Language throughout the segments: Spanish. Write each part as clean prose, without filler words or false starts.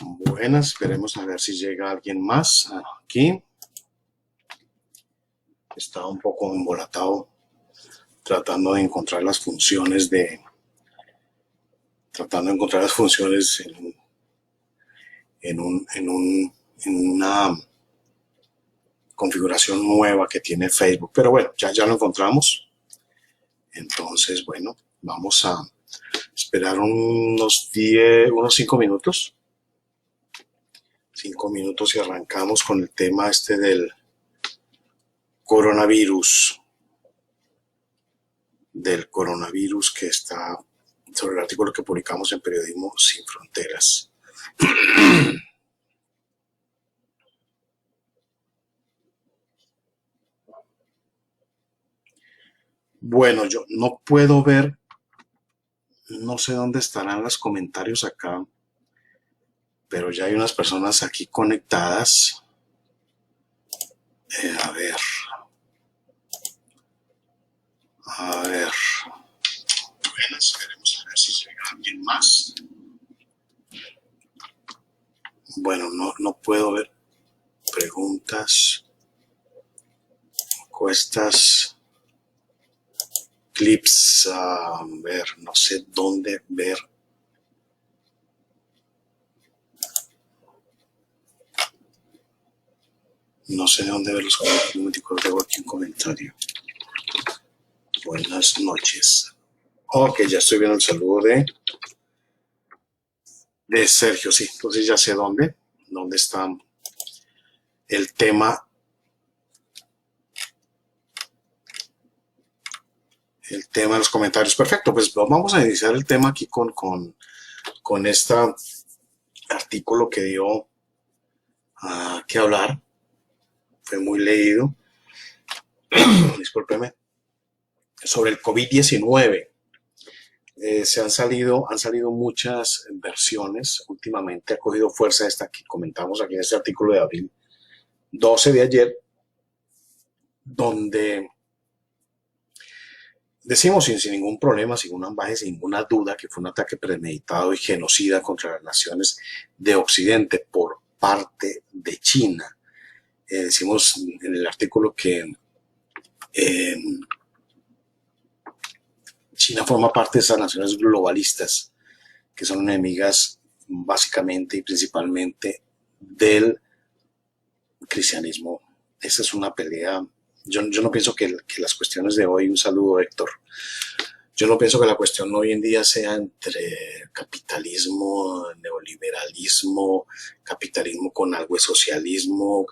Buenas, esperemos a ver si llega alguien más aquí. Estaba un poco embolatado tratando de encontrar las funciones en una configuración nueva que tiene Facebook. Pero bueno, ya lo encontramos. Entonces, bueno, vamos a esperar unos 5 minutos. 5 minutos y arrancamos con el tema del coronavirus. Que está sobre el artículo que publicamos en Periodismo Sin Fronteras. Bueno, yo no puedo ver, no sé dónde estarán los comentarios acá, pero ya hay unas personas aquí conectadas. A ver. Buenas, veremos a ver si llega alguien más. Bueno, no puedo ver preguntas, encuestas, clips, a ver, no sé dónde ver. No sé dónde ver los comentarios. Tengo aquí un comentario. Buenas noches. Ok, ya estoy viendo el saludo de Sergio, sí. Entonces ya sé dónde está el tema. El tema de los comentarios. Perfecto, pues vamos a iniciar el tema aquí con este artículo que dio que hablar. Fue muy leído. Discúlpeme. Sobre el COVID-19. Han salido muchas versiones. Últimamente ha cogido fuerza esta que comentamos aquí en este artículo de abril 12 de ayer, donde decimos sin ningún problema, sin un ambaje, sin ninguna duda que fue un ataque premeditado y genocida contra las naciones de Occidente por parte de China. Decimos en el artículo que China forma parte de esas naciones globalistas que son enemigas básicamente y principalmente del cristianismo. Esa es una pelea. Yo no pienso que las cuestiones de hoy, un saludo Héctor, yo no pienso que la cuestión hoy en día sea entre capitalismo, neoliberalismo, capitalismo con algo de socialismo,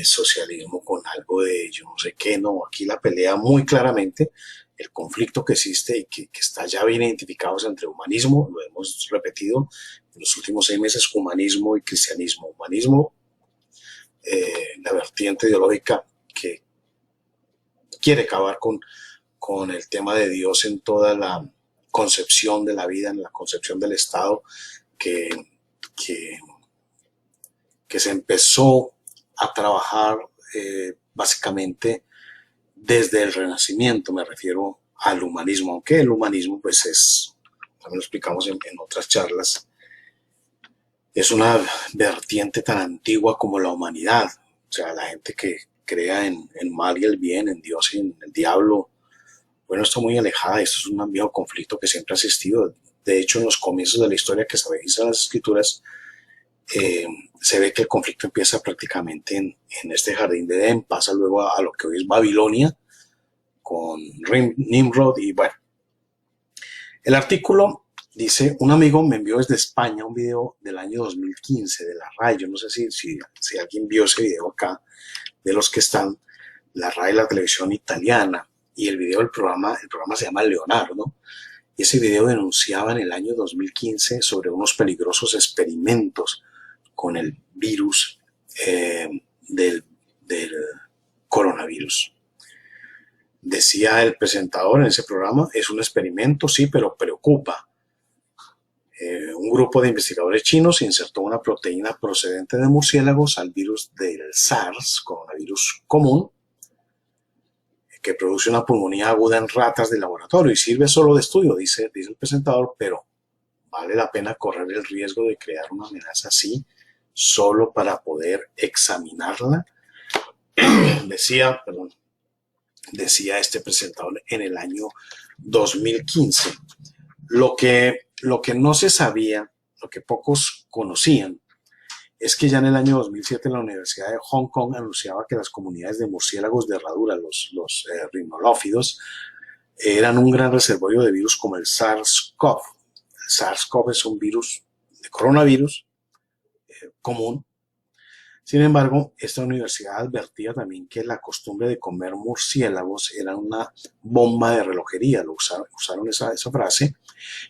socialismo con algo de yo no sé qué, no. Aquí la pelea muy claramente, el conflicto que existe y que está ya bien identificado es entre humanismo, lo hemos repetido en los últimos 6 meses, humanismo y cristianismo. Humanismo, la vertiente ideológica que quiere acabar con el tema de Dios en toda la concepción de la vida, en la concepción del Estado, que se empezó a trabajar básicamente desde el Renacimiento. Me refiero al humanismo, aunque el humanismo pues es, también lo explicamos en otras charlas, es una vertiente tan antigua como la humanidad. O sea, la gente que crea en el mal y el bien, en Dios y en el diablo, bueno, está muy alejada. Esto es un viejo conflicto que siempre ha existido. De hecho, en los comienzos de la historia que se revisan las escrituras, se ve que el conflicto empieza prácticamente en este jardín de Edén, pasa luego a lo que hoy es Babilonia, con Nimrod. Y bueno, el artículo dice: un amigo me envió desde España un video del año 2015 de la RAI. Yo no sé si alguien vio ese video acá, de los que están, la RAI, la televisión italiana, y el video del programa se llama Leonardo, y ese video denunciaba en el año 2015 sobre unos peligrosos experimentos con el virus del coronavirus. Decía el presentador en ese programa: es un experimento, sí, pero preocupa. Un grupo de investigadores chinos insertó una proteína procedente de murciélagos al virus del SARS, coronavirus común, que produce una pulmonía aguda en ratas de laboratorio y sirve solo de estudio, dice el presentador, pero ¿vale la pena correr el riesgo de crear una amenaza así solo para poder examinarla? Decía este presentador en el año 2015. Lo que no se sabía, lo que pocos conocían, es que ya en el año 2007 la Universidad de Hong Kong anunciaba que las comunidades de murciélagos de herradura, los rhinolophidos, eran un gran reservorio de virus como el SARS-CoV. El SARS-CoV es un virus de coronavirus común. Sin embargo, esta universidad advertía también que la costumbre de comer murciélagos era una bomba de relojería, usaron esa frase,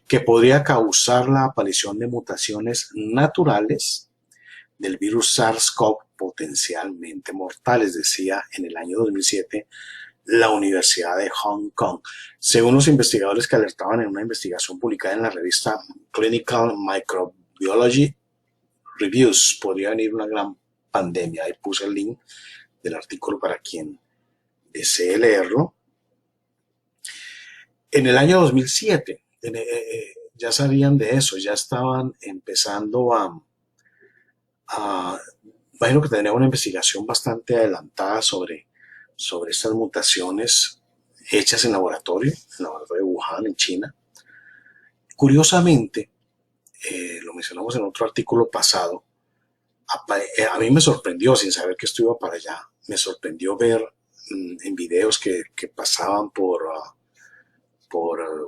que podría causar la aparición de mutaciones naturales del virus SARS-CoV potencialmente mortales, decía en el año 2007 la Universidad de Hong Kong. Según los investigadores que alertaban en una investigación publicada en la revista Clinical Microbiology Reviews, podría venir una gran pandemia. Ahí puse el link del artículo para quien desee leerlo. En el año 2007 ya sabían de eso, ya estaban empezando imagino que tenía una investigación bastante adelantada sobre estas mutaciones hechas en el laboratorio de Wuhan, en China. Curiosamente, lo mencionamos en otro artículo pasado, a mí me sorprendió, sin saber que esto iba para allá, me sorprendió ver en videos que pasaban por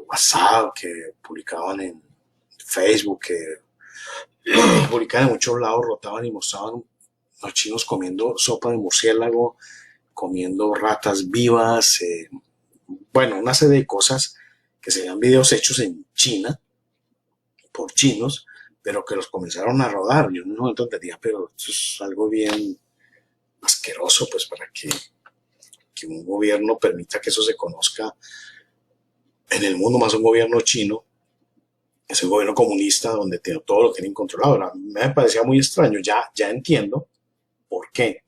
WhatsApp, que publicaban en Facebook, que publicaban en muchos lados, rotaban y mostraban los chinos comiendo sopa de murciélago, comiendo ratas vivas, bueno, una serie de cosas que serían videos hechos en China por chinos, pero que los comenzaron a rodar. Yo en un momento entendía, pero eso es algo bien asqueroso, pues para que un gobierno permita que eso se conozca en el mundo, más un gobierno chino, es un gobierno comunista donde todo lo tienen controlado. Ahora, me parecía muy extraño, ya entiendo por qué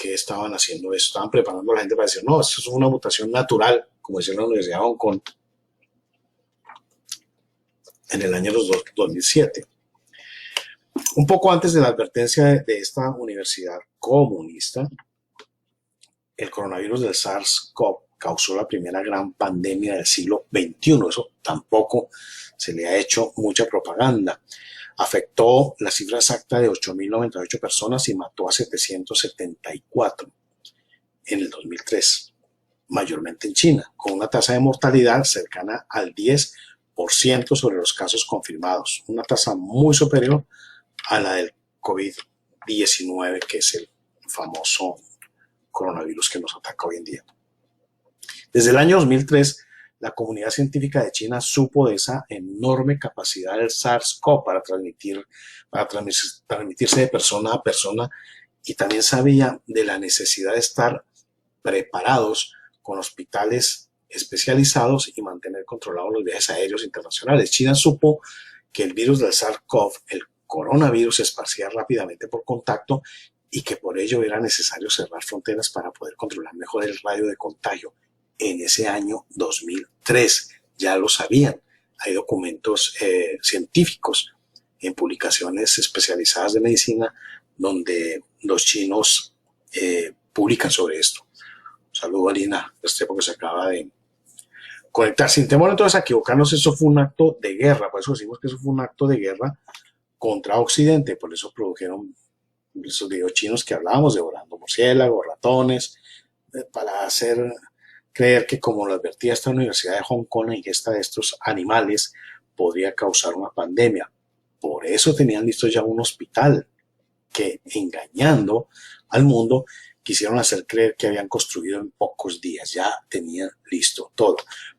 estaban haciendo eso, estaban preparando a la gente para decir, no, eso es una mutación natural, como decía la Universidad de Hong Kong en el año 2007. Un poco antes de la advertencia de esta universidad comunista, el coronavirus del SARS-CoV causó la primera gran pandemia del siglo XXI. Eso tampoco se le ha hecho mucha propaganda. Afectó la cifra exacta de 8.098 personas y mató a 774 en el 2003, mayormente en China, con una tasa de mortalidad cercana al 10% sobre los casos confirmados, una tasa muy superior a la del COVID-19, que es el famoso coronavirus que nos ataca hoy en día. Desde el año 2003, la comunidad científica de China supo de esa enorme capacidad del SARS-CoV para transmitirse de persona a persona, y también sabía de la necesidad de estar preparados con hospitales especializados y mantener controlados los viajes aéreos internacionales. China supo que el virus del SARS-CoV, el coronavirus, se esparcía rápidamente por contacto y que por ello era necesario cerrar fronteras para poder controlar mejor el radio de contagio. En ese año 2003 ya lo sabían. Hay documentos científicos en publicaciones especializadas de medicina donde los chinos publican sobre esto. Un saludo a Lina Restrepo, que se acaba de conectar. Sin temor entonces a equivocarnos, eso fue un acto de guerra. Por eso decimos que eso fue un acto de guerra contra Occidente. Por eso produjeron esos videos chinos que hablábamos, devorando murciélagos, ratones, para hacer creer que, como lo advertía esta Universidad de Hong Kong, la ingesta de estos animales podría causar una pandemia. Por eso tenían listo ya un hospital que, engañando al mundo, quisieron hacer creer que habían construido en pocos días. Ya tenían listo todo.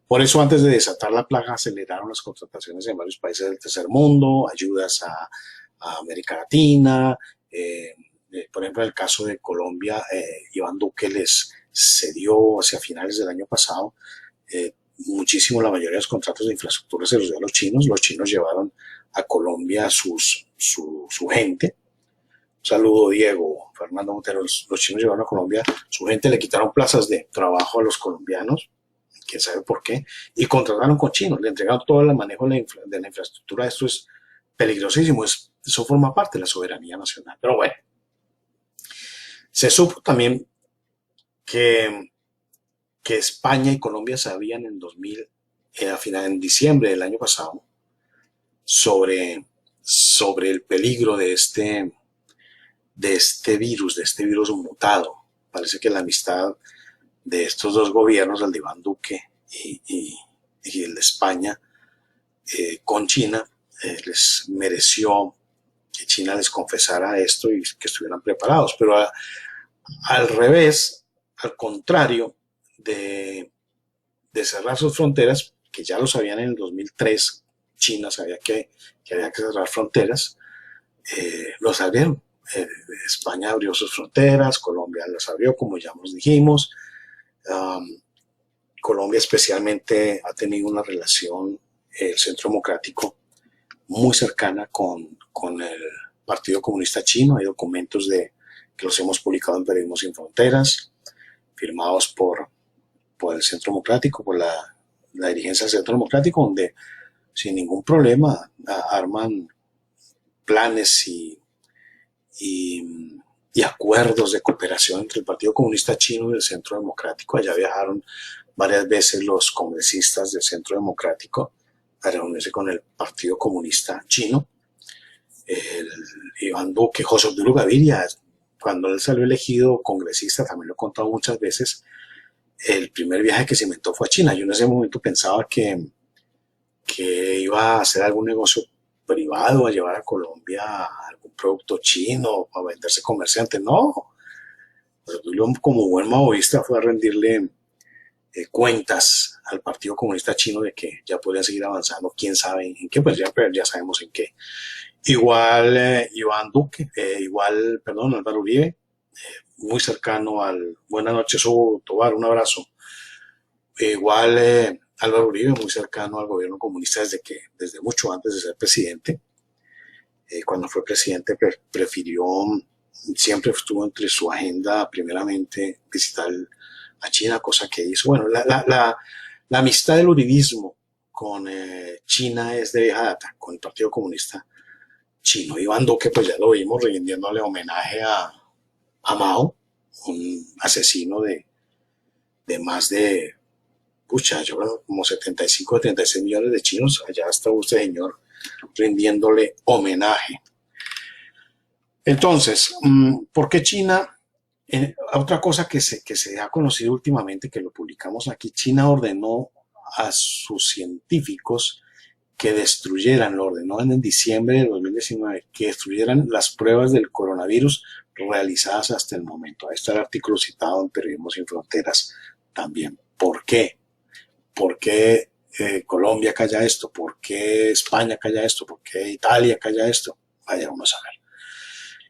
Por eso, antes de desatar la plaga, aceleraron las contrataciones en varios países del tercer mundo, ayudas a América Latina. Por ejemplo, en el caso de Colombia, Iván Duque les cedió hacia finales del año pasado muchísimo la mayoría de los contratos de infraestructura se los dio a los chinos. Los chinos llevaron a Colombia su gente. Un saludo, Diego, Fernando Montero. Los chinos llevaron a Colombia su gente, le quitaron plazas de trabajo a los colombianos, quién sabe por qué, y contrataron con chinos, le entregaron todo el manejo de la infraestructura. Esto es peligrosísimo, eso forma parte de la soberanía nacional. Pero bueno, se supo también que, que España y Colombia sabían en 2000, en diciembre del año pasado, sobre el peligro de este virus mutado. Parece que la amistad de estos dos gobiernos, el de Iván Duque y el de España, con China, les mereció que China les confesara esto y que estuvieran preparados. Pero al revés, al contrario de cerrar sus fronteras, que ya lo sabían en el 2003, China sabía que había que cerrar fronteras, los abrieron. España abrió sus fronteras, Colombia las abrió, como ya nos dijimos. Colombia especialmente ha tenido una relación, el Centro Democrático, muy cercana con el Partido Comunista Chino. Hay documentos que los hemos publicado en Periodismo Sin Fronteras, firmados por el Centro Democrático, por la dirigencia del Centro Democrático, donde sin ningún problema arman planes y acuerdos de cooperación entre el Partido Comunista Chino y el Centro Democrático. Allá viajaron varias veces los congresistas del Centro Democrático a reunirse con el Partido Comunista Chino. Iván Duque, José Obdulio Gaviria, cuando él salió elegido congresista, también lo he contado muchas veces, el primer viaje que se inventó fue a China. Yo en ese momento pensaba que iba a hacer algún negocio privado, a llevar a Colombia algún producto chino para venderse comerciante. No, como buen maoísta fue a rendirle cuentas al Partido Comunista Chino de que ya podría seguir avanzando, quién sabe en qué, pues ya sabemos en qué. Igual Iván Duque, Álvaro Uribe, muy cercano al... Buenas noches, Hugo Tobar, un abrazo. Igual Álvaro Uribe, muy cercano al gobierno comunista desde mucho antes de ser presidente. Cuando fue presidente prefirió, siempre estuvo entre su agenda primeramente visitar a China, cosa que hizo. Bueno, la amistad del uribismo con China es de vieja data, con el Partido Comunista Chino. Iván Duque, pues ya lo vimos rindiéndole homenaje a Mao, un asesino de más de, yo creo como 75 o 36 millones de chinos. Allá está usted, señor, rindiéndole homenaje. Entonces, ¿por qué China? Otra cosa que se ha conocido últimamente, que lo publicamos aquí, China ordenó a sus científicos que lo ordenó en diciembre de 2019, que destruyeran las pruebas del coronavirus realizadas hasta el momento. Ahí está el artículo citado en Periodismo Sin Fronteras también. ¿Por qué? ¿Por qué Colombia calla esto? ¿Por qué España calla esto? ¿Por qué Italia calla esto? Vaya, vamos a ver.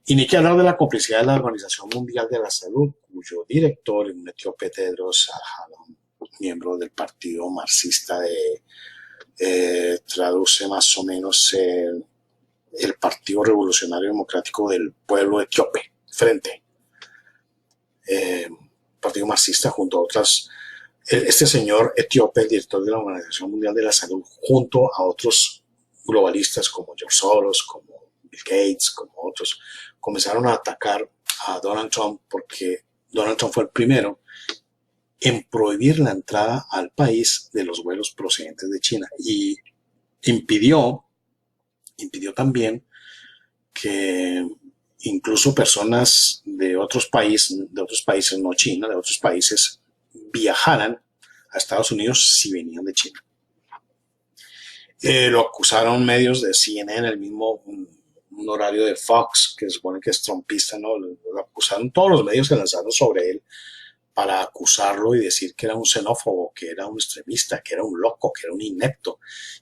Y ni que hablar de la complicidad de la Organización Mundial de la Salud, cuyo director, un etíope, Tedros Adhanom, miembro del partido marxista traduce más o menos el Partido Revolucionario Democrático del Pueblo Etíope, Frente, partido marxista, junto a otras. Este señor etíope, el director de la Organización Mundial de la Salud, junto a otros globalistas como George Soros, como Bill Gates, como otros, comenzaron a atacar a Donald Trump, porque Donald Trump fue el primero en prohibir la entrada al país de los vuelos procedentes de China, y impidió también que incluso personas de otros países, no China, de otros países, viajaran a Estados Unidos si venían de China. Lo acusaron medios de CNN, el mismo un horario de Fox, que se supone que es trumpista, ¿no? Lo acusaron, todos los medios se lanzaron sobre él para acusarlo y decir que era un xenófobo, que era un extremista, que era un loco, que era un inepto.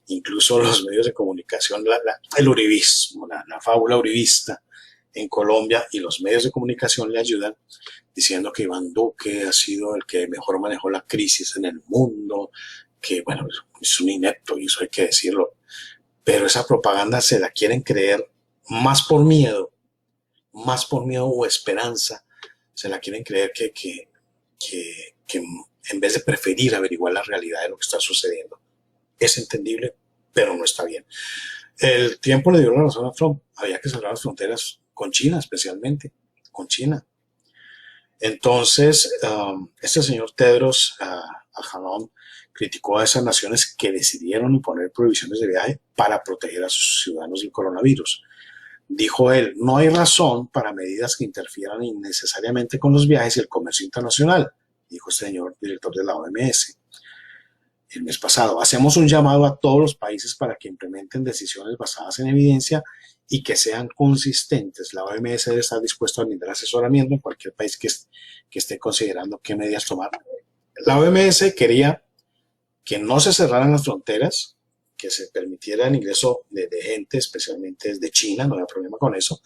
Incluso los medios de comunicación, el uribismo, la fábula uribista en Colombia, y los medios de comunicación le ayudan diciendo que Iván Duque ha sido el que mejor manejó la crisis en el mundo, que bueno, es un inepto y eso hay que decirlo. Pero esa propaganda se la quieren creer más por miedo o esperanza, se la quieren creer que en vez de preferir averiguar la realidad de lo que está sucediendo. Es entendible, pero no está bien. El tiempo le dio la razón a Trump. Había que cerrar las fronteras con China, especialmente con China. Entonces, este señor Tedros Adhanom criticó a esas naciones que decidieron imponer prohibiciones de viaje para proteger a sus ciudadanos del coronavirus. Dijo él, no hay razón para medidas que interfieran innecesariamente con los viajes y el comercio internacional, dijo este señor director de la OMS el mes pasado. Hacemos un llamado a todos los países para que implementen decisiones basadas en evidencia y que sean consistentes. La OMS debe estar dispuesta a brindar asesoramiento en cualquier país que esté considerando qué medidas tomar. La OMS quería que no se cerraran las fronteras, que se permitiera el ingreso de gente, especialmente desde China, no había problema con eso,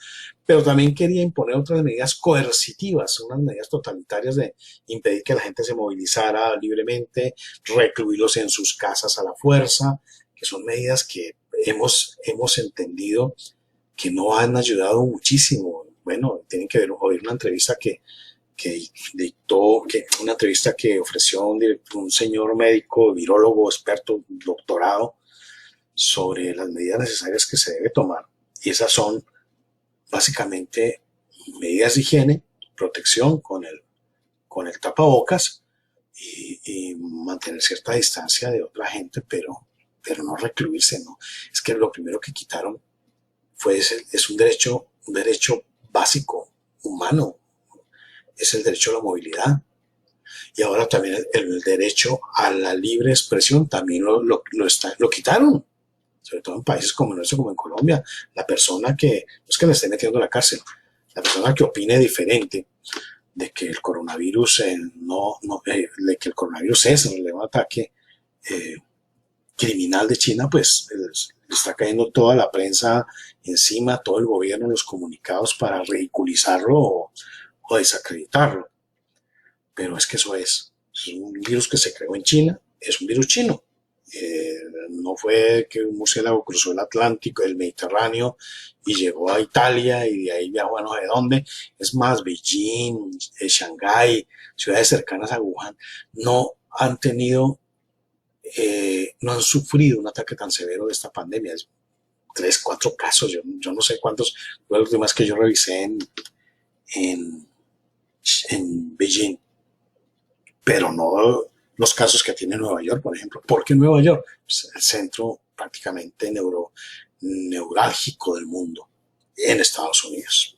pero también quería imponer otras medidas coercitivas, unas medidas totalitarias de impedir que la gente se movilizara libremente, recluirlos en sus casas a la fuerza, que son medidas que hemos entendido que no han ayudado muchísimo. Bueno, tienen que oír una entrevista que una entrevista que ofreció un señor médico, virólogo, experto, doctorado, sobre las medidas necesarias que se debe tomar. Y esas son básicamente medidas de higiene, protección con el tapabocas y mantener cierta distancia de otra gente, pero no recluirse, ¿no? Es que lo primero que quitaron es un derecho básico, humano, es el derecho a la movilidad. Y ahora también el derecho a la libre expresión también lo quitaron. Sobre todo en países como el nuestro, como en Colombia, la persona que, no es que le esté metiendo a la cárcel, la persona que opine diferente de que el coronavirus de que el coronavirus es en realidad un ataque criminal de China, pues le está cayendo toda la prensa encima, todo el gobierno, los comunicados para ridiculizarlo o desacreditarlo. Pero es que eso es un virus que se creó en China, es un virus chino. No fue que un murciélago cruzó el Atlántico, el Mediterráneo y llegó a Italia y de ahí viajó a no sé dónde. Es más, Beijing, Shanghái, ciudades cercanas a Wuhan, no han sufrido un ataque tan severo de esta pandemia. Es 3, 4 casos, yo no sé cuántos, fue los demás que yo revisé en Beijing, pero no los casos que tiene Nueva York, por ejemplo. ¿Por qué Nueva York? Pues el centro prácticamente neurálgico del mundo en Estados Unidos.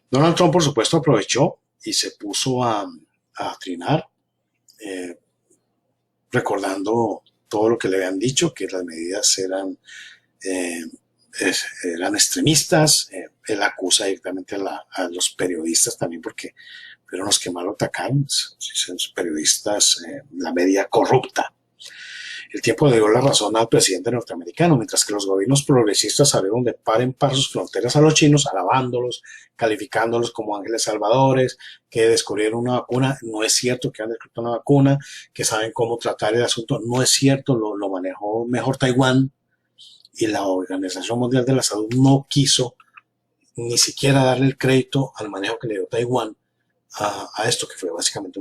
Donald Trump, por supuesto, aprovechó y se puso a trinar, recordando todo lo que le habían dicho, que las medidas eran extremistas. Él acusa directamente a los periodistas también, porque fueron los que más lo atacaron, son periodistas, la media corrupta. El tiempo le dio la razón al presidente norteamericano, mientras que los gobiernos progresistas salieron de par en par sus fronteras a los chinos, alabándolos, calificándolos como ángeles salvadores, que descubrieron una vacuna. No es cierto que han descubierto una vacuna, que saben cómo tratar el asunto. No es cierto, lo manejó mejor Taiwán, y la Organización Mundial de la Salud no quiso ni siquiera darle el crédito al manejo que le dio Taiwán a esto, que fue básicamente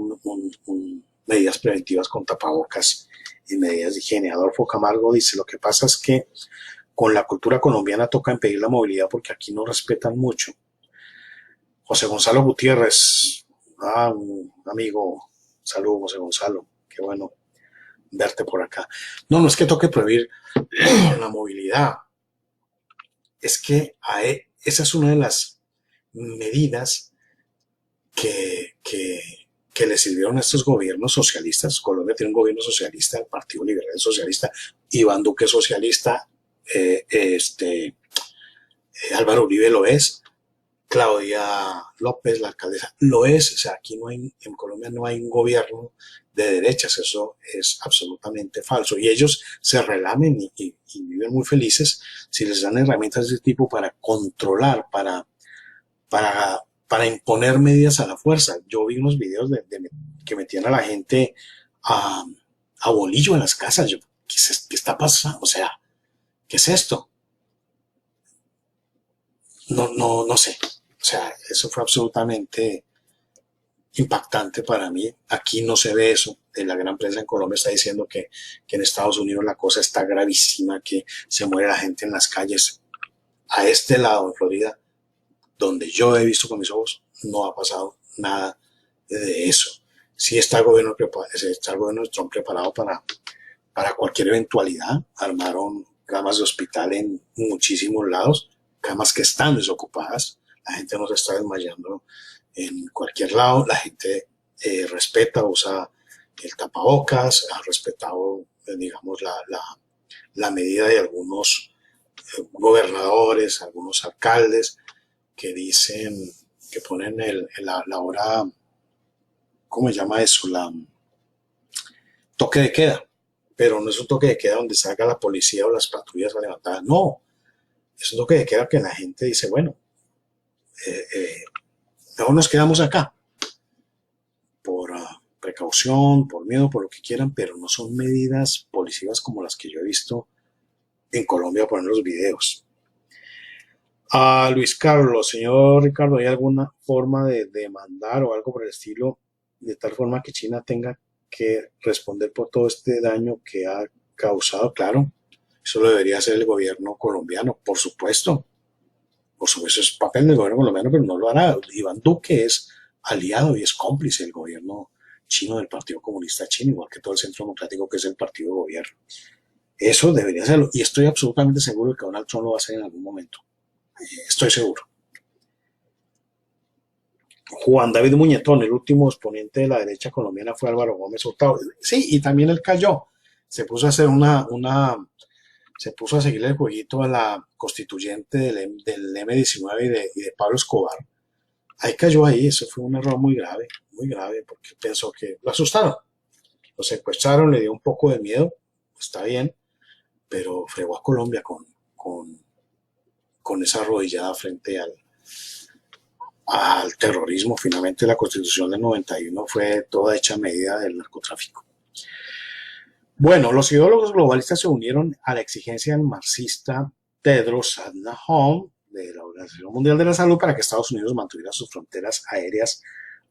medidas preventivas con tapabocas y medidas de higiene. Adolfo Camargo dice, lo que pasa es que con la cultura colombiana toca impedir la movilidad porque aquí no respetan mucho. José Gonzalo Gutiérrez, un amigo, saludos José Gonzalo, qué bueno verte por acá. No es que toque prohibir la movilidad, es que esa es una de las medidas que le sirvieron a estos gobiernos socialistas. Colombia tiene un gobierno socialista, el Partido Liberal Socialista, Iván Duque socialista, Álvaro Uribe lo es, Claudia López, la alcaldesa, lo es. O sea, aquí en Colombia no hay un gobierno de derechas, eso es absolutamente falso. Y ellos se relamen y viven muy felices si les dan herramientas de ese tipo para controlar, para imponer medidas a la fuerza. Yo vi unos videos que metían a la gente a bolillo en las casas. ¿Qué está pasando? O sea, ¿qué es esto? No sé. O sea, eso fue absolutamente impactante para mí. Aquí no se ve eso. La gran prensa en Colombia está diciendo que en Estados Unidos la cosa está gravísima, que se muere la gente en las calles. A este lado, en Florida, donde yo he visto con mis ojos, no ha pasado nada de eso. Sí está está el gobierno de Trump preparado para cualquier eventualidad. Armaron camas de hospital en muchísimos lados, camas que están desocupadas. La gente no se está desmayando en cualquier lado. La gente respeta, usa el tapabocas, ha respetado, digamos, la medida de algunos gobernadores, algunos alcaldes que dicen, que ponen la hora, ¿cómo se llama eso? Toque de queda. Pero no es un toque de queda donde salga la policía o las patrullas a levantar. No, es un toque de queda que la gente dice, bueno, mejor nos quedamos acá por precaución, por miedo, por lo que quieran, pero no son medidas policivas como las que yo he visto en Colombia por en los videos. Luis Carlos, señor Ricardo, ¿hay alguna forma de demandar o algo por el estilo, de tal forma que China tenga que responder por todo este daño que ha causado? Claro, eso lo debería hacer el gobierno colombiano, por supuesto. Por supuesto, es papel del gobierno colombiano, pero no lo hará. Iván Duque es aliado y es cómplice del gobierno chino, del Partido Comunista Chino, igual que todo el Centro Democrático, que es el partido de gobierno. Eso debería hacerlo, y estoy absolutamente seguro de que Donald Trump lo va a hacer en algún momento. Estoy seguro. Juan David Muñetón, el último exponente de la derecha colombiana fue Álvaro Gómez Hurtado. Sí, y también él cayó. Se puso a hacer se puso a seguir el jueguito a la constituyente del M19 y de Pablo Escobar. Ahí cayó ahí, eso fue un error muy grave, porque pensó que lo asustaron. Lo secuestraron, le dio un poco de miedo, está bien, pero fregó a Colombia con esa arrodillada frente al terrorismo. Finalmente la constitución del 91 fue toda hecha a medida del narcotráfico. Bueno, los ideólogos globalistas se unieron a la exigencia del marxista Tedros Adhanom de la Organización Mundial de la Salud para que Estados Unidos mantuviera sus fronteras aéreas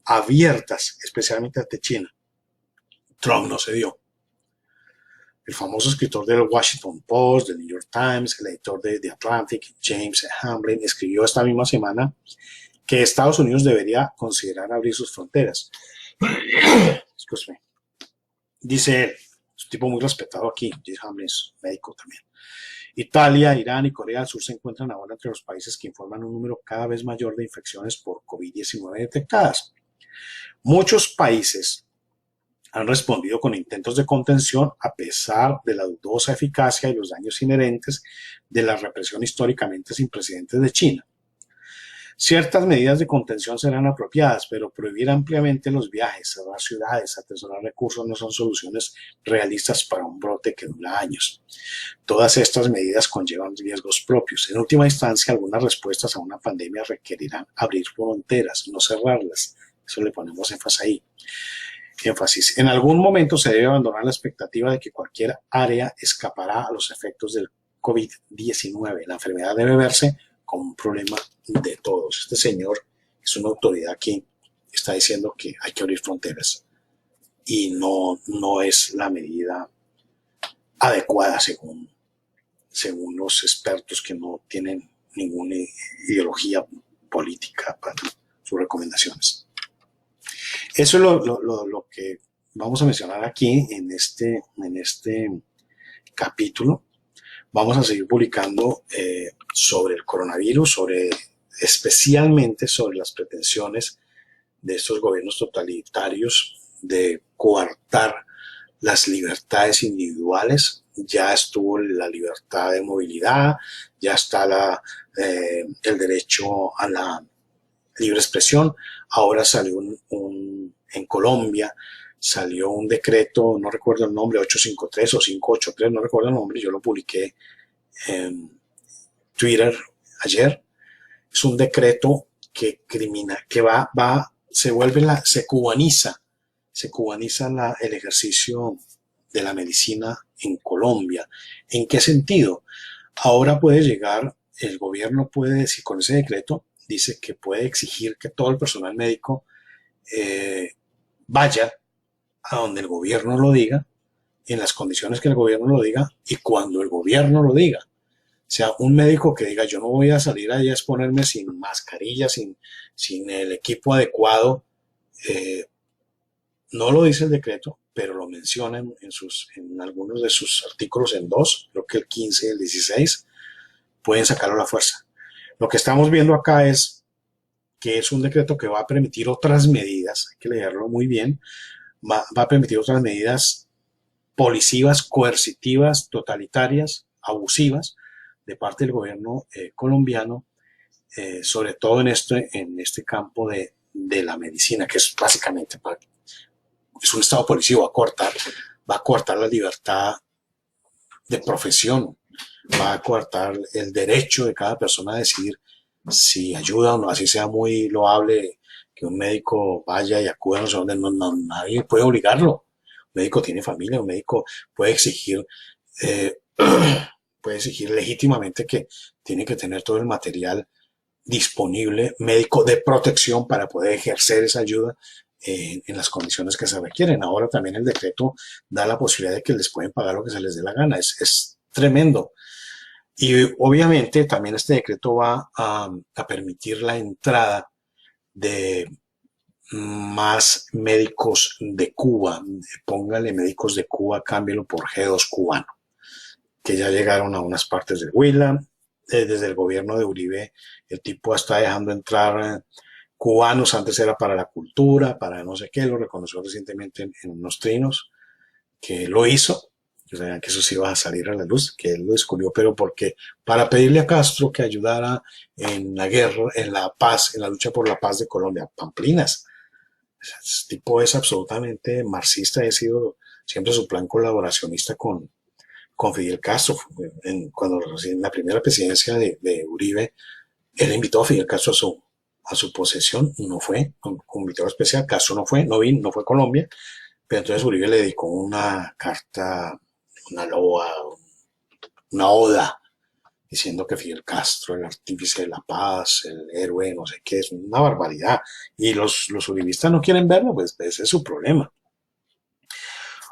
abiertas, especialmente ante China. Trump no se dio. El famoso escritor del Washington Post, del New York Times, el editor de The Atlantic, James Hamblin, escribió esta misma semana que Estados Unidos debería considerar abrir sus fronteras. Dice él, es un tipo muy respetado aquí, James Hamblin es médico también. Italia, Irán y Corea del Sur se encuentran ahora entre los países que informan un número cada vez mayor de infecciones por COVID-19 detectadas. Muchos países han respondido con intentos de contención a pesar de la dudosa eficacia y los daños inherentes de la represión históricamente sin precedentes de China. Ciertas medidas de contención serán apropiadas, pero prohibir ampliamente los viajes, cerrar ciudades, atesorar recursos no son soluciones realistas para un brote que dura años. Todas estas medidas conllevan riesgos propios. En última instancia, algunas respuestas a una pandemia requerirán abrir fronteras, no cerrarlas. Eso le ponemos énfasis. En algún momento se debe abandonar la expectativa de que cualquier área escapará a los efectos del COVID-19. La enfermedad debe verse como un problema de todos. Este señor es una autoridad aquí, está diciendo que hay que abrir fronteras y no es la medida adecuada según los expertos que no tienen ninguna ideología política para sus recomendaciones. Eso es lo que vamos a mencionar aquí en este capítulo. Vamos a seguir publicando sobre el coronavirus, especialmente sobre las pretensiones de estos gobiernos totalitarios de coartar las libertades individuales. Ya estuvo la libertad de movilidad, ya está el derecho a la libre expresión. Ahora salió en Colombia, salió un decreto, no recuerdo el nombre, 853 o 583, no recuerdo el nombre, yo lo publiqué en Twitter ayer. Es un decreto que se cubaniza el ejercicio de la medicina en Colombia. ¿En qué sentido? Ahora puede llegar, el gobierno puede decir, con ese decreto, dice que puede exigir que todo el personal médico vaya a donde el gobierno lo diga, en las condiciones que el gobierno lo diga y cuando el gobierno lo diga. O sea, un médico que diga, yo no voy a salir allá a exponerme sin mascarilla, sin el equipo adecuado, eh, no lo dice el decreto, pero lo menciona en algunos de sus artículos, en dos, creo que el 15 y el 16, pueden sacarlo a la fuerza. Lo que estamos viendo acá es que es un decreto que va a permitir otras medidas, hay que leerlo muy bien, va a permitir otras medidas policivas, coercitivas, totalitarias, abusivas, de parte del gobierno colombiano, sobre todo en este campo de la medicina, que es básicamente es un estado policivo, va a cortar la libertad de profesión, va a coartar el derecho de cada persona a decidir si ayuda o no, así sea muy loable que un médico vaya y acuda a no sé dónde, nadie puede obligarlo. Un médico tiene familia, un médico puede exigir, eh, puede exigir legítimamente que tiene que tener todo el material disponible médico de protección para poder ejercer esa ayuda en las condiciones que se requieren. Ahora también el decreto da la posibilidad de que les pueden pagar lo que se les dé la gana. Es tremendo. Y obviamente también este decreto va a permitir la entrada de más médicos de Cuba. Póngale médicos de Cuba, cámbielo por G2 cubano, que ya llegaron a unas partes del Huila. Desde el gobierno de Uribe, el tipo está dejando entrar cubanos, antes era para la cultura, para no sé qué, lo reconoció recientemente en unos trinos, que lo hizo, que sabían que eso sí iba a salir a la luz, que él lo descubrió, pero porque para pedirle a Castro que ayudara en la guerra, en la paz, en la lucha por la paz de Colombia, pamplinas. Ese tipo es absolutamente marxista, ha sido siempre su plan colaboracionista con Fidel Castro. Cuando en la primera presidencia de Uribe, él invitó a Fidel Castro a su posesión, no fue, con invitado especial, Castro no fue, no fue a Colombia, pero entonces Uribe le dedicó una carta, una loa, una oda, diciendo que Fidel Castro, el artífice de la paz, el héroe, no sé qué, es una barbaridad. Y los uribistas no quieren verlo, pues ese es su problema.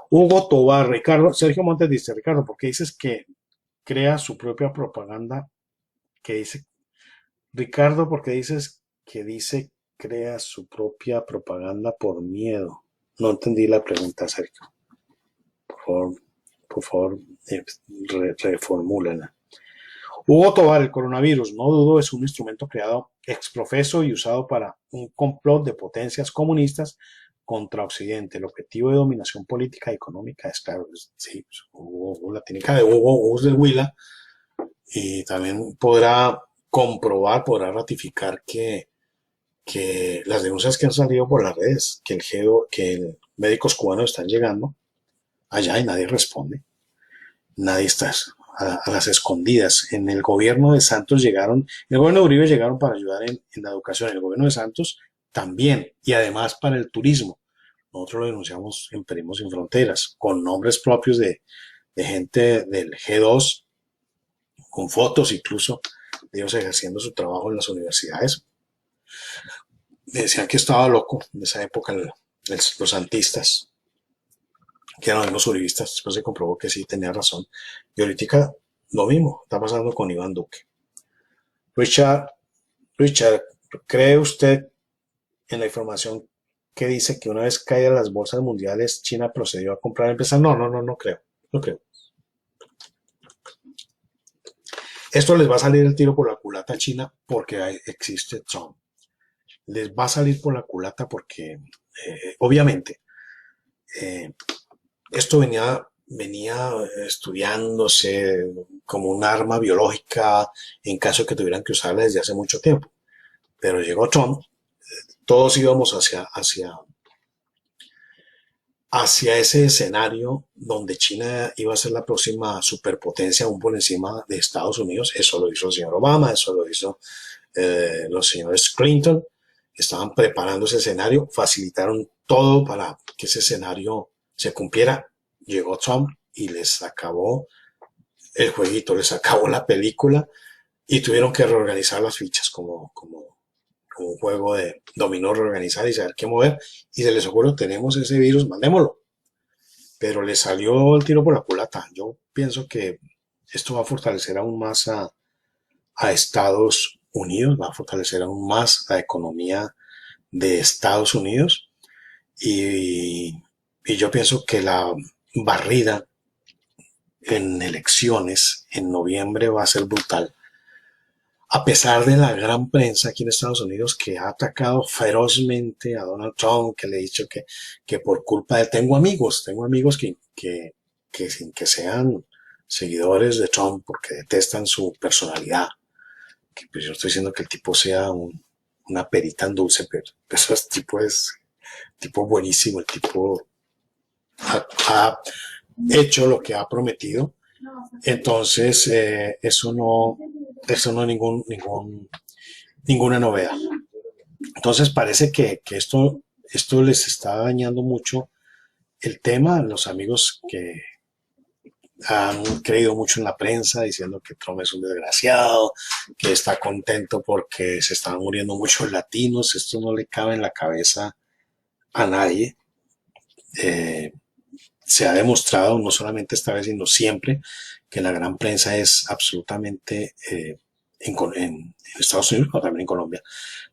Hugo Tobar, Ricardo, Sergio Montes dice, Ricardo, ¿por qué dices que crea su propia propaganda? Que dice, Ricardo, ¿por qué dices que dice crea su propia propaganda por miedo? No entendí la pregunta, Sergio. Por favor, reformúlenla. Hugo Tobar, el coronavirus, no dudo, es un instrumento creado ex profeso y usado para un complot de potencias comunistas contra Occidente. El objetivo de dominación política y económica es claro, sí, la técnica de Hugo es del Huila, y también podrá comprobar, podrá ratificar que las denuncias que han salido por las redes, que médicos cubanos están llegando allá y nadie responde. Nadie está a las escondidas. En el gobierno de Santos llegaron, en el gobierno de Uribe llegaron para ayudar en la educación, en el gobierno de Santos también, y además para el turismo. Nosotros lo denunciamos en Periodismo Sin Fronteras, con nombres propios de gente del G2, con fotos incluso de ellos ejerciendo su trabajo en las universidades. Me decían que estaba loco en esa época los santistas, que eran los uribistas. Después se comprobó que sí tenía razón. Y ahorita lo mismo está pasando con Iván Duque. Richard, Richard, ¿cree usted en la información que dice que una vez caídas las bolsas mundiales, China procedió a comprar empresas? No creo. No creo. Esto les va a salir el tiro por la culata a China porque existe Trump. Les va a salir por la culata porque, obviamente, esto venía estudiándose como un arma biológica en caso de que tuvieran que usarla desde hace mucho tiempo. Pero llegó Trump, todos íbamos hacia ese escenario donde China iba a ser la próxima superpotencia aún por encima de Estados Unidos. Eso lo hizo el señor Obama, eso lo hizo los señores Clinton. Estaban preparando ese escenario, facilitaron todo para que ese escenario se cumpliera. Llegó Trump y les acabó el jueguito, les acabó la película y tuvieron que reorganizar las fichas como un juego de dominó, reorganizar y saber qué mover, y se les ocurrió, tenemos ese virus, mandémoslo. Pero le salió el tiro por la culata. Yo pienso que esto va a fortalecer aún más a Estados Unidos, va a fortalecer aún más la economía de Estados Unidos y, y yo pienso que la barrida en elecciones en noviembre va a ser brutal. A pesar de la gran prensa aquí en Estados Unidos que ha atacado ferozmente a Donald Trump, que le he dicho que por culpa de... tengo amigos que sin que sean seguidores de Trump porque detestan su personalidad, que pues yo estoy diciendo que el tipo sea una perita en dulce, pero ese tipo buenísimo, el tipo ha hecho lo que ha prometido. Entonces, eso no es ninguna novedad. Entonces parece que esto les está dañando mucho el tema. Los amigos que han creído mucho en la prensa diciendo que Trump es un desgraciado, que está contento porque se están muriendo muchos latinos. Esto no le cabe en la cabeza a nadie. Eh, Se ha demostrado, no solamente esta vez, sino siempre, que la gran prensa es absolutamente, en Estados Unidos, pero también en Colombia,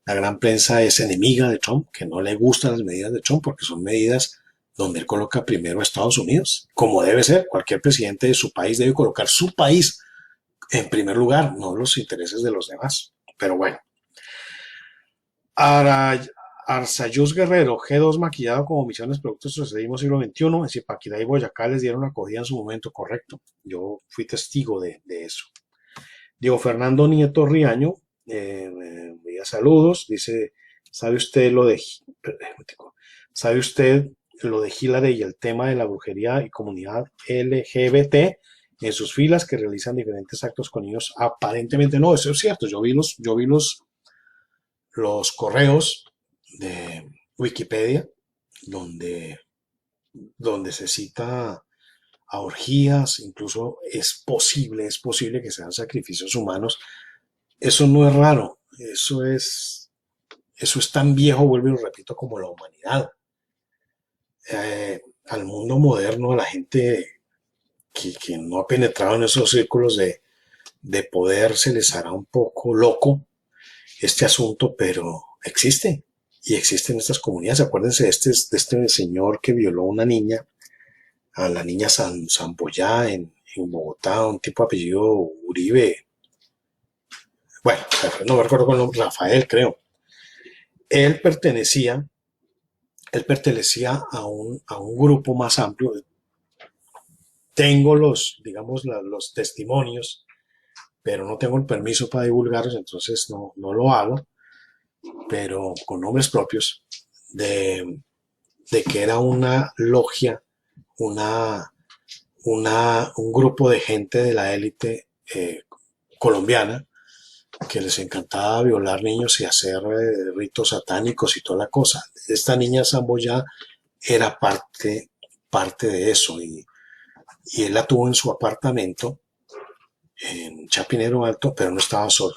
la gran prensa es enemiga de Trump, que no le gustan las medidas de Trump porque son medidas donde él coloca primero a Estados Unidos, como debe ser. Cualquier presidente de su país debe colocar su país en primer lugar, no los intereses de los demás. Pero bueno, Ara- Arsayus Guerrero, G2 maquillado como Misiones Productos Sucedimos siglo XXI, en Zipaquirá y Boyacá les dieron acogida en su momento, correcto. Yo fui testigo de eso. Diego Fernando Nieto Riaño, envía saludos, dice, ¿sabe usted lo de, ¿sabe usted lo de Hillary y el tema de la brujería y comunidad LGBT en sus filas que realizan diferentes actos con niños? Aparentemente no, eso es cierto. Yo vi los correos de Wikipedia donde, donde se cita a orgías, incluso es posible que sean sacrificios humanos. Eso no es raro, eso es tan viejo, vuelvo y lo repito, como la humanidad. Al mundo moderno, a la gente que no ha penetrado en esos círculos de poder, se les hará un poco loco este asunto, pero existe. Y existen estas comunidades. Acuérdense de este señor que violó a una niña, a la niña Samboyá en Bogotá, un tipo de apellido Uribe. Bueno, no me recuerdo con el nombre, Rafael, creo. Él pertenecía, él pertenecía a un grupo más amplio. Tengo digamos, los testimonios, pero no tengo el permiso para divulgarlos, entonces no lo hago, pero con nombres propios, de que era una logia, una, un grupo de gente de la élite colombiana que les encantaba violar niños y hacer ritos satánicos y toda la cosa. Esta niña Samboyá era parte de eso y él la tuvo en su apartamento en Chapinero Alto, pero no estaba solo.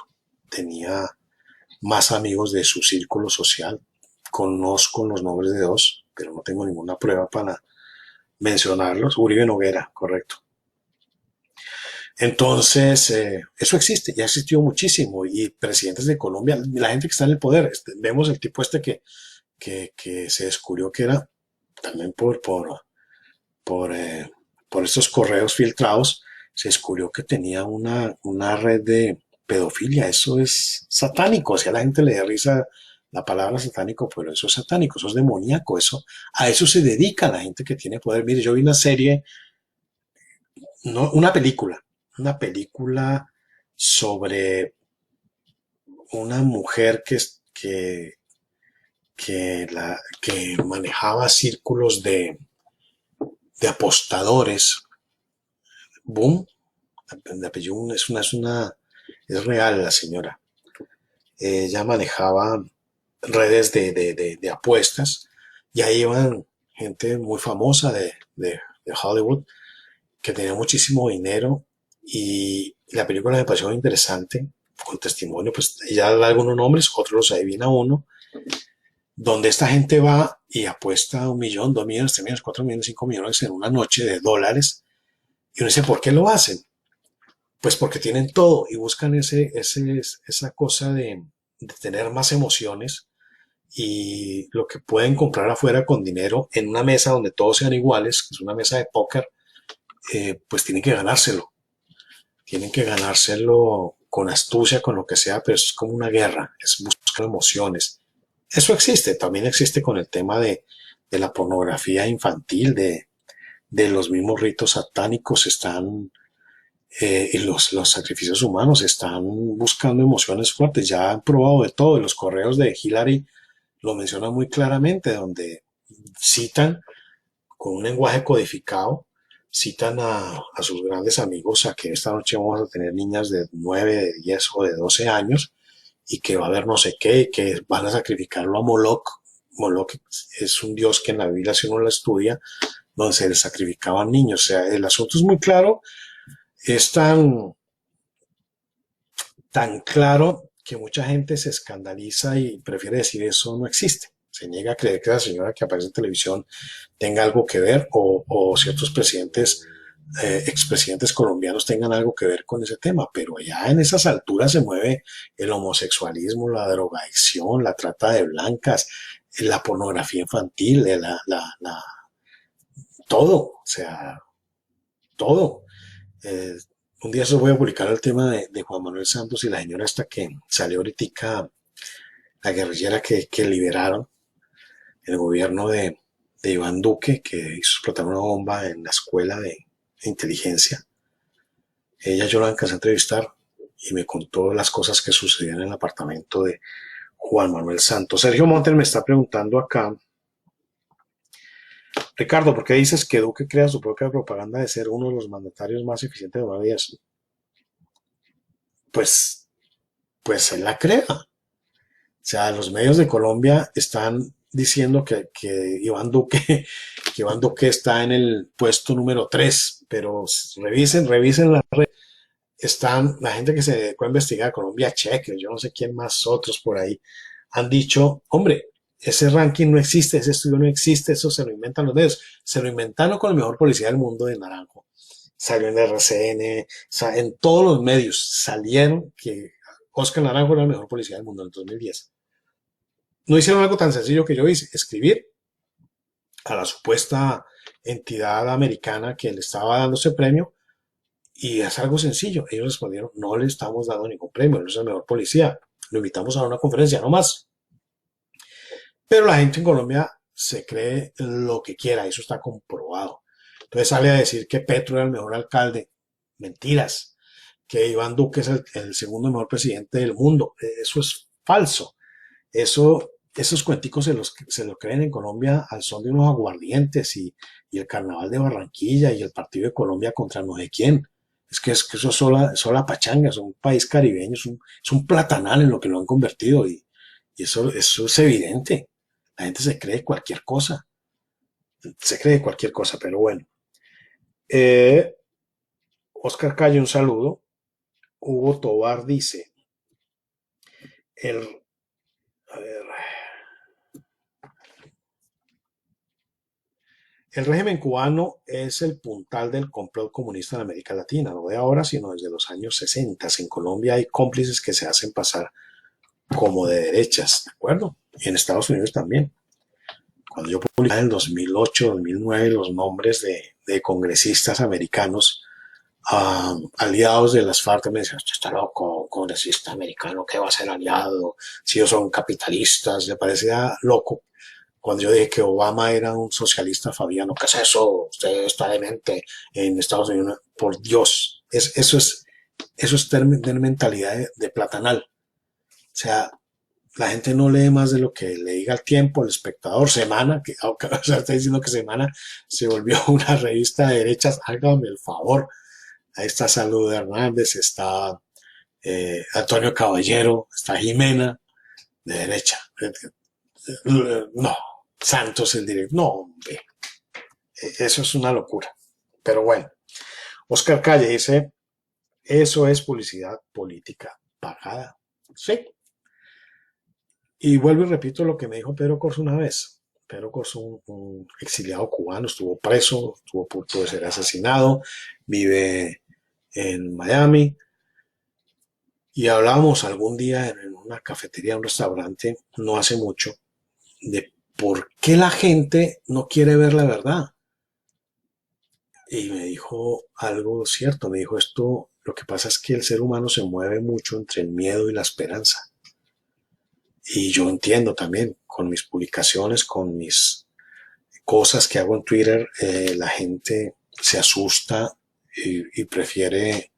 Tenía más amigos de su círculo social. Conozco los nombres de dos, pero no tengo ninguna prueba para mencionarlos. Uribe Noguera, correcto. Entonces, eso existe, ya existió muchísimo. Y presidentes de Colombia, la gente que está en el poder, vemos el tipo que se descubrió que era también por estos correos filtrados, se descubrió que tenía una red de pedofilia. Eso es satánico. O sea, a la gente le da risa la palabra satánico, pero eso es satánico, eso es demoníaco. A eso se dedica la gente que tiene poder. Mire, yo vi una serie, no, una película sobre una mujer que manejaba círculos de apostadores. Boom, de apellido, es real la señora. Ella manejaba redes de apuestas y ahí iban gente muy famosa de Hollywood que tenía muchísimo dinero y la película me pareció interesante. con testimonio, pues ella da algunos nombres, otros los adivina uno, donde esta gente va y apuesta 1 millón, 2 millones, 3 millones, 4 millones, 5 millones en una noche de dólares. Y uno dice, ¿por qué lo hacen? Pues porque tienen todo y buscan esa cosa de tener más emociones, y lo que pueden comprar afuera con dinero en una mesa donde todos sean iguales, que es una mesa de póker, pues tienen que ganárselo con astucia, con lo que sea, pero es como una guerra, es buscar emociones. Eso existe, también existe con el tema de la pornografía infantil, de los mismos ritos satánicos, y los sacrificios humanos están buscando emociones fuertes. Ya han probado de todo. Los correos de Hillary lo mencionan muy claramente, donde citan con un lenguaje codificado, citan a sus grandes amigos a que esta noche vamos a tener niñas de 9, de 10 o de 12 años, y que va a haber no sé qué, y que van a sacrificarlo a Moloch. Moloch es un dios que en la Biblia, si uno la estudia, donde se le sacrificaban niños. O sea, el asunto es muy claro, es tan claro que mucha gente se escandaliza y prefiere decir eso no existe. Se niega a creer que la señora que aparece en televisión tenga algo que ver, o ciertos presidentes, expresidentes colombianos tengan algo que ver con ese tema, pero ya en esas alturas se mueve el homosexualismo, la drogadicción, la trata de blancas, la pornografía infantil, todo, o sea, todo. Eh, un día se voy a publicar el tema de Juan Manuel Santos y la señora hasta que salió ahorita, la guerrillera que liberaron, el gobierno de Iván Duque, que hizo explotar una bomba en la escuela de inteligencia. Ella, yo la alcancé a entrevistar y me contó las cosas que sucedían en el apartamento de Juan Manuel Santos. Sergio Montes me está preguntando acá, Ricardo, ¿por qué dices que Duque crea su propia propaganda de ser uno de los mandatarios más eficientes de la vida? Pues, pues él la crea. O sea, los medios de Colombia están diciendo que Iván Duque, que Iván Duque está en el puesto número 3, pero revisen la red. Están la gente que se dedicó a investigar, Colombia Checker, yo no sé quién más, otros por ahí, han dicho, hombre, ese ranking no existe, ese estudio no existe, eso se lo inventan los medios. Se lo inventaron con la mejor policía del mundo de Naranjo. Salió en RCN, en todos los medios salieron que Oscar Naranjo era el mejor policía del mundo en el 2010. No hicieron algo tan sencillo que yo hice, escribir a la supuesta entidad americana que le estaba dando ese premio, y es algo sencillo. Ellos respondieron, no le estamos dando ningún premio, no es el mejor policía, lo invitamos a una conferencia, no más. Pero la gente en Colombia se cree lo que quiera, eso está comprobado. Entonces sale a decir que Petro era el mejor alcalde. Mentiras. Que Iván Duque es el segundo mejor presidente del mundo. Eso es falso. Esos cuenticos se lo creen en Colombia al son de unos aguardientes, y el carnaval de Barranquilla y el partido de Colombia contra no sé quién. Es que eso es sola pachanga, es un país caribeño, es un platanal en lo que lo han convertido, y eso es evidente. La gente se cree cualquier cosa, pero bueno. Oscar Calle, un saludo. Hugo Tobar dice, el, a ver, el régimen cubano es el puntal del complot comunista en América Latina, no de ahora, sino desde los años 60. En Colombia hay cómplices que se hacen pasar como de derechas, ¿de acuerdo? Y en Estados Unidos también. Cuando yo publicaba en el 2008, 2009 los nombres de congresistas americanos, aliados de las FARC, me decían, usted está loco, congresista americano, ¿qué va a ser aliado? Si ellos son capitalistas, le parecía loco. Cuando yo dije que Obama era un socialista fabiano, ¿qué es eso? Usted está demente en Estados Unidos. Por Dios, eso es tener mentalidad de platanal. O sea, la gente no lee más de lo que le diga el tiempo, el espectador, Semana, que o sea, está diciendo que Semana se volvió una revista de derechas, hágame el favor. Ahí está Salud Hernández, está Antonio Caballero, está Jimena, de derecha. No, Santos el director, no, hombre, eso es una locura. Pero bueno, Oscar Calle dice, eso es publicidad política. pagada. Sí. Y vuelvo y repito lo que me dijo Pedro Corso una vez. Pedro Corso, un exiliado cubano, estuvo preso, estuvo a punto de ser asesinado, vive en Miami. Y hablábamos algún día en una cafetería, un restaurante, no hace mucho, de por qué la gente no quiere ver la verdad. Y me dijo algo cierto, me dijo esto, lo que pasa es que el ser humano se mueve mucho entre el miedo y la esperanza. Y yo entiendo también, con mis publicaciones, con mis cosas que hago en Twitter, la gente se asusta y prefiere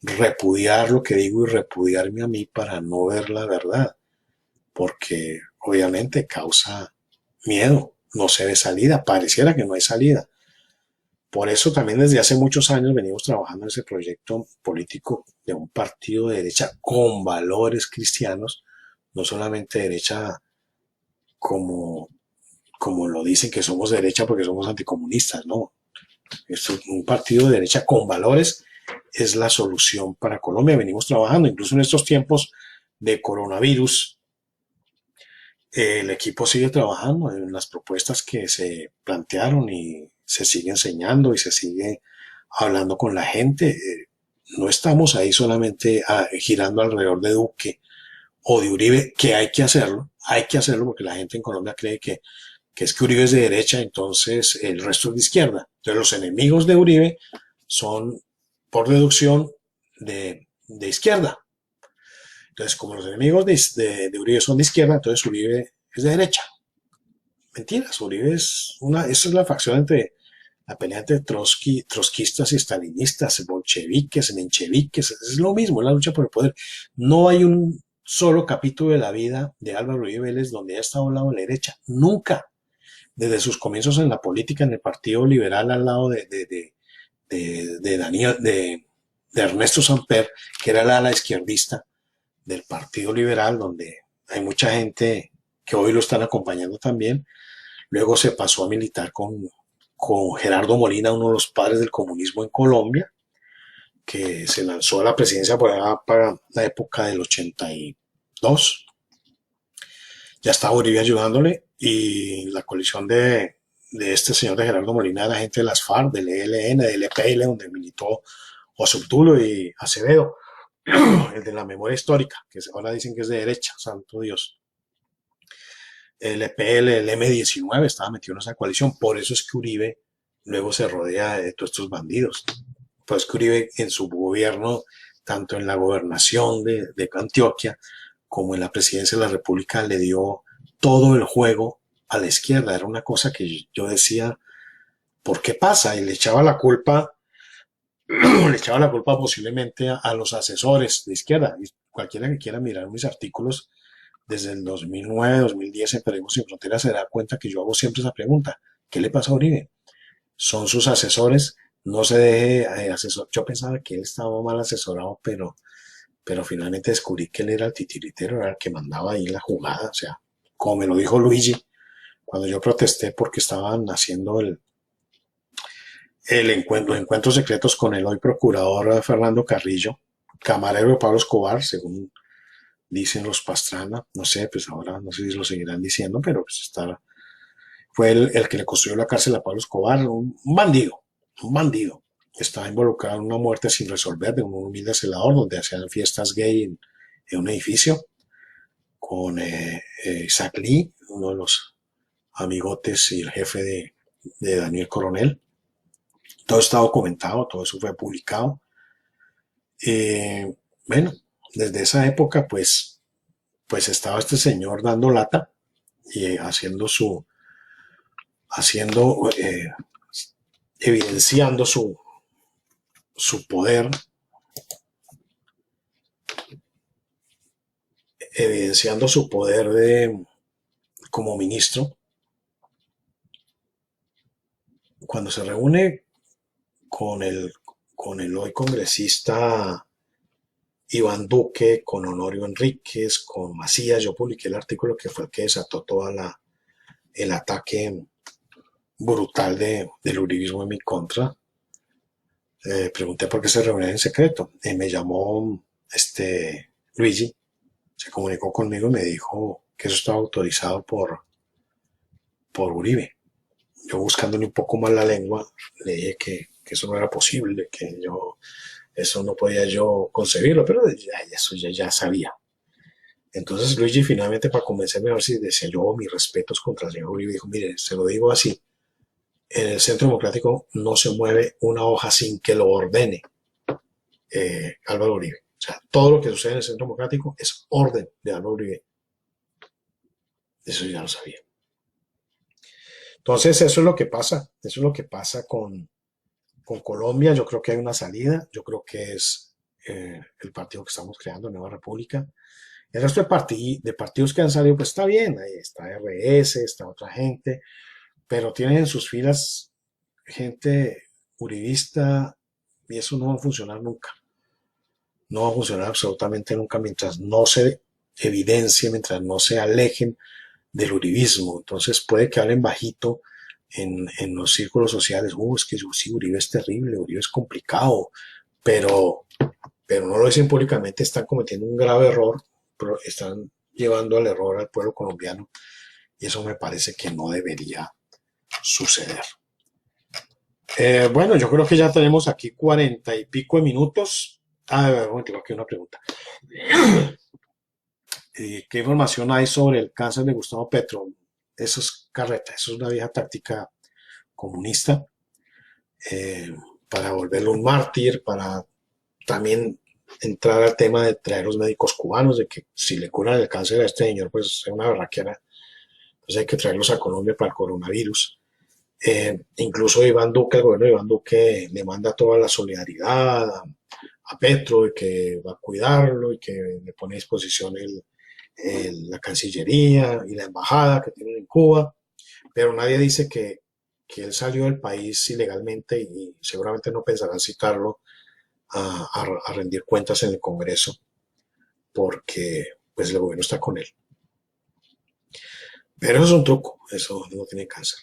repudiar lo que digo y repudiarme a mí para no ver la verdad, porque obviamente causa miedo, no se ve salida, pareciera que no hay salida. Por eso también desde hace muchos años venimos trabajando en ese proyecto político de un partido de derecha con valores cristianos, no solamente derecha como, como lo dicen que somos derecha porque somos anticomunistas, no. Es un partido de derecha con valores es la solución para Colombia. Venimos trabajando, incluso en estos tiempos de coronavirus, el equipo sigue trabajando en las propuestas que se plantearon y se sigue enseñando y se sigue hablando con la gente. No estamos ahí solamente girando alrededor de Duque o de Uribe, que hay que hacerlo porque la gente en Colombia cree que es que Uribe es de derecha, entonces el resto es de izquierda. Entonces los enemigos de Uribe son, por deducción, de izquierda. Entonces, como los enemigos de Uribe son de izquierda, entonces Uribe es de derecha. Mentiras, Uribe es esa es la facción entre la pelea entre trotskistas y stalinistas, bolcheviques, mencheviques, es lo mismo, es la lucha por el poder. No hay un solo capítulo de la vida de Álvaro Uribe Vélez donde haya estado al lado de la derecha, nunca. Desde sus comienzos en la política, en el Partido Liberal, al lado de Ernesto Samper, que era la ala izquierdista del Partido Liberal, donde hay mucha gente que hoy lo están acompañando también. Luego se pasó a militar con Gerardo Molina, uno de los padres del comunismo en Colombia, que se lanzó a la presidencia por allá para la época del 82. Ya estaba Uribe ayudándole y la coalición de este señor de Gerardo Molina era gente de las FARC, del ELN, del EPL, donde militó Osubtulo y Acevedo, el de la memoria histórica, que ahora dicen que es de derecha, santo Dios. El EPL, el M19 estaba metido en esa coalición, por eso es que Uribe luego se rodea de todos estos bandidos. Pues que Uribe en su gobierno, tanto en la gobernación de Antioquia como en la presidencia de la República, le dio todo el juego a la izquierda. Era una cosa que yo decía, ¿por qué pasa? Y le echaba la culpa, le echaba la culpa posiblemente a los asesores de izquierda. Y cualquiera que quiera mirar mis artículos desde el 2009, 2010 en Periodismo Sin Fronteras se da cuenta que yo hago siempre esa pregunta. ¿Qué le pasa a Uribe? Son sus asesores, no se deje asesorar. Yo pensaba que él estaba mal asesorado, pero finalmente descubrí que él era el titiritero, era el que mandaba ahí la jugada. O sea, como me lo dijo Luigi, cuando yo protesté porque estaban haciendo los encuentros secretos con el hoy procurador Fernando Carrillo, camarero de Pablo Escobar, según dicen los Pastrana, no sé, pues ahora no sé si lo seguirán diciendo, pero pues fue el que le construyó la cárcel a Pablo Escobar, un bandido, un bandido. Estaba involucrado en una muerte sin resolver de un humilde celador donde hacían fiestas gay en un edificio con Isaac Lee, uno de los amigotes y el jefe de Daniel Coronel. Todo está documentado, todo eso fue publicado. Bueno, desde esa época pues estaba este señor dando lata y haciendo, evidenciando su poder, evidenciando su poder como ministro. Cuando se reúne con el hoy congresista Iván Duque, con Honorio Enríquez, con Macías, yo publiqué el artículo que fue el que desató todo el ataque brutal del uribismo en mi contra. Pregunté por qué se reunían en secreto. Me llamó Luigi se comunicó conmigo y me dijo que eso estaba autorizado por Uribe. Yo buscándole un poco más la lengua, le dije que eso no era posible, que yo eso no podía yo concebirlo, pero eso ya sabía. Entonces Luigi finalmente, para convencerme a ver si decía yo mis respetos contra el señor Uribe, dijo, mire, se lo digo así, en el Centro Democrático no se mueve una hoja sin que lo ordene Álvaro Uribe. O sea, todo lo que sucede en el Centro Democrático es orden de Álvaro Uribe. Eso ya lo sabía. Entonces, eso es lo que pasa. Eso es lo que pasa con Colombia. Yo creo que hay una salida. Yo creo que es el partido que estamos creando, Nueva República. El resto de partidos que han salido, pues está bien. Ahí está RS, está otra gente. Pero tienen en sus filas gente uribista y eso no va a funcionar nunca. No va a funcionar absolutamente nunca mientras no se evidencie, mientras no se alejen del uribismo. Entonces puede que hablen bajito en los círculos sociales. Es que sí, Uribe es terrible, Uribe es complicado, pero, pero no lo dicen públicamente, están cometiendo un grave error, pero están llevando al error al pueblo colombiano y eso me parece que no debería suceder. Bueno, yo creo que ya tenemos aquí 40 y pico de minutos. Bueno, tengo aquí una pregunta. ¿Qué información hay sobre el cáncer de Gustavo Petro? Eso es carreta, eso es una vieja táctica comunista para volverlo un mártir, para también entrar al tema de traer los médicos cubanos, de que si le curan el cáncer a este señor, pues es una berraquera, pues hay que traerlos a Colombia para el coronavirus. Incluso Iván Duque, el gobierno de Iván Duque le manda toda la solidaridad a Petro y que va a cuidarlo y que le pone a disposición la Cancillería y la embajada que tienen en Cuba, pero nadie dice que él salió del país ilegalmente y seguramente no pensarán citarlo a rendir cuentas en el Congreso porque pues el gobierno está con él. Pero eso es un truco, eso no tiene cáncer.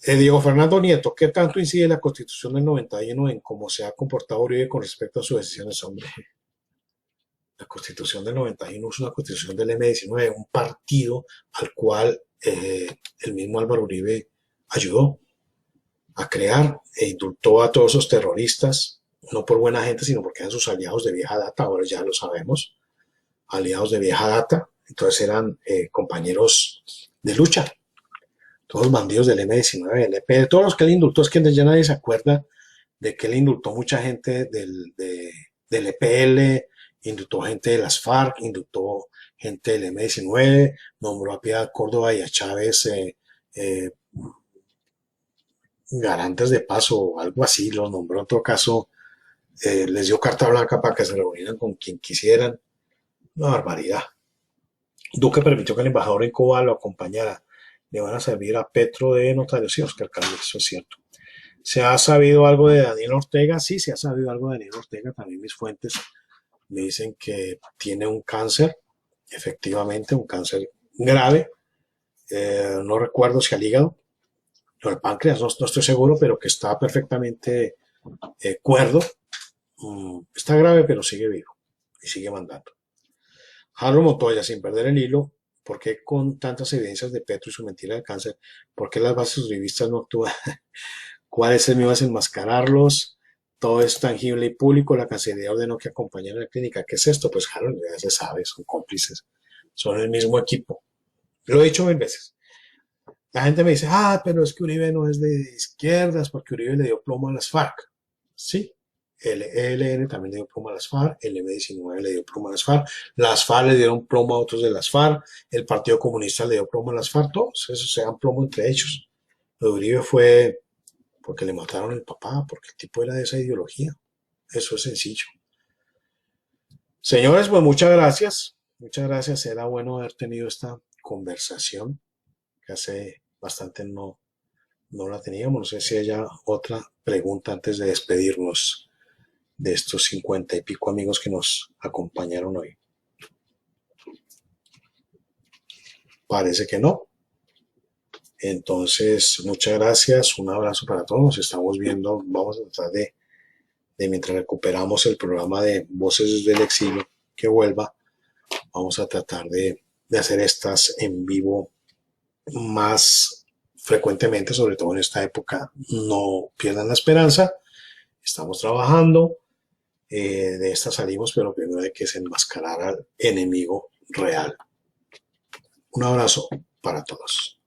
Diego Fernando Nieto, ¿qué tanto incide la Constitución del 91 en cómo se ha comportado Uribe con respecto a sus decisiones, hombre? La Constitución del 91 es una constitución del M-19, un partido al cual el mismo Álvaro Uribe ayudó a crear e indultó a todos esos terroristas, no por buena gente, sino porque eran sus aliados de vieja data, ahora ya lo sabemos, aliados de vieja data, entonces eran compañeros de lucha, todos los bandidos del M-19, del EP, todos los que él indultó, es que ya nadie se acuerda de que él indultó mucha gente del EPL, indultó gente de las FARC, indultó gente del M-19, nombró a Piedad Córdoba y a Chávez garantes de paso o algo así, los nombró en todo caso, les dio carta blanca para que se reunieran con quien quisieran, una barbaridad. Duque permitió que el embajador en Cuba lo acompañara, le van a servir a Petro de notario, sí, Oscar Carlos, eso es cierto. ¿Se ha sabido algo de Daniel Ortega? Sí, se ha sabido algo de Daniel Ortega, también mis fuentes me dicen que tiene un cáncer, efectivamente, un cáncer grave, no recuerdo si al hígado o al páncreas, no estoy seguro, pero que está perfectamente cuerdo, está grave pero sigue vivo y sigue mandando. Harold Montoya, sin perder el hilo, ¿por qué con tantas evidencias de Petro y su mentira de cáncer? ¿Por qué las bases revistas no actúan? ¿Cuál es el miedo a desenmascararlos? Todo es tangible y público. La Cancillería ordenó que acompañaran a la clínica. ¿Qué es esto? Pues Harold, ya se sabe, son cómplices, son el mismo equipo. Lo he dicho mil veces. La gente me dice, pero es que Uribe no es de izquierdas porque Uribe le dio plomo a las FARC. Sí, el ELN también le dio plomo a las FARC, el M-19 le dio plomo a las FARC le dieron plomo a otros de las FARC, el Partido Comunista le dio plomo a las FARC, todos esos se dan plomo entre ellos. Lo de Uribe fue porque le mataron el papá, porque el tipo era de esa ideología. Eso es sencillo. Señores, pues muchas gracias. Muchas gracias. Era bueno haber tenido esta conversación que hace bastante no la teníamos. No sé si haya otra pregunta antes de despedirnos de estos 50 y pico amigos que nos acompañaron hoy. Parece que no. Entonces, muchas gracias. Un abrazo para todos. Nos estamos viendo. Vamos a tratar de mientras recuperamos el programa de Voces del Exilio, que vuelva, vamos a tratar de hacer estas en vivo más frecuentemente, sobre todo en esta época. No pierdan la esperanza, estamos trabajando, de esta salimos, pero primero hay que desenmascarar al enemigo real. Un abrazo para todos.